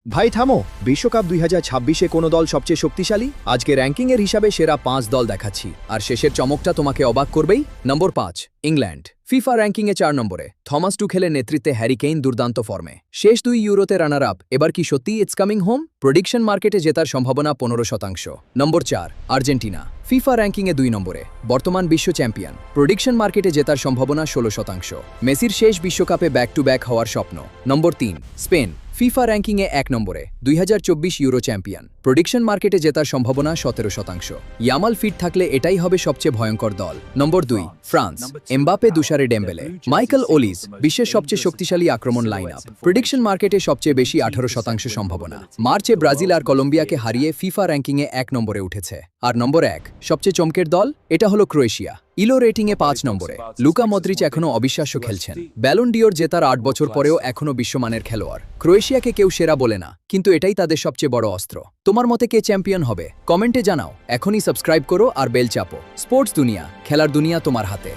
ভাই থামো, বিশ্বকাপ 2026-এ কোন দল সবচেয়ে শক্তিশালী? আজকে র্যাঙ্কিংয়ের হিসাবে সেরা 5 দল দেখাচ্ছি, আর শেষের চমকটা তোমাকে অবাক করবেই। নম্বর 5, ইংল্যান্ড। ফিফা র্যাঙ্কিংয়ে 4 নম্বরে। থমাস টুখেলের নেতৃত্বে হ্যারি কেইন দুর্দান্ত ফর্মে। শেষ 2 ইউরোতে রানার আপ, এবার কি সত্যিই ইটস কামিং হোম? প্রেডিকশন মার্কেটে জেতার সম্ভাবনা 15%। নম্বর 4, আর্জেন্টিনা। ফিফা র্যাঙ্কিংয়ে 2 নম্বরে, বর্তমান বিশ্ব চ্যাম্পিয়ন। প্রেডিকশন মার্কেটে জেতার সম্ভাবনা 16%। মেসির শেষ বিশ্বকাপে ব্যাক টু ব্যাক হওয়ার স্বপ্ন। নম্বর 3, স্পেন। ফিফা র্যাঙ্কিংয়ে 1 নম্বরে, 2024 ইউরো চ্যাম্পিয়ন। প্রেডিকশন মার্কেটে জেতার সম্ভাবনা 17%। ইয়ামাল ফিট থাকলে এটাই হবে সবচেয়ে ভয়ঙ্কর দল। নম্বর 2, ফ্রান্স। এমবাপে, দুশারে ডেম্বেলে, মাইকেল ওলিস, বিশ্বের সবচেয়ে শক্তিশালী আক্রমণ লাইন আপ। প্রেডিকশন মার্কেটে সবচেয়ে বেশি 18% সম্ভাবনা। মার্চে ব্রাজিল আর কলম্বিয়াকে হারিয়ে ফিফা র্যাঙ্কিংয়ে 1 নম্বরে উঠেছে। আর নম্বর 1, সবচেয়ে চমকের দল, এটা হলো ক্রোয়েশিয়া। ইলো রেটিংয়ে 5 নম্বরে। লুকা মদ্রিচ এখনও অবিশ্বাস্য খেলছেন। ব্যালন ডিওর জেতার 8 বছর পরেও এখনও বিশ্বমানের খেলোয়াড়। ক্রোয়েশিয়াকে কেউ সেরা বলে না, কিন্তু এটাই তাদের সবচেয়ে বড় অস্ত্র। তোমার মতে কে চ্যাম্পিয়ন হবে? কমেন্টে জানাও। এখনই সাবস্ক্রাইব করো আর বেল চাপো। স্পোর্টস দুনিয়া, খেলার দুনিয়া তোমার হাতে।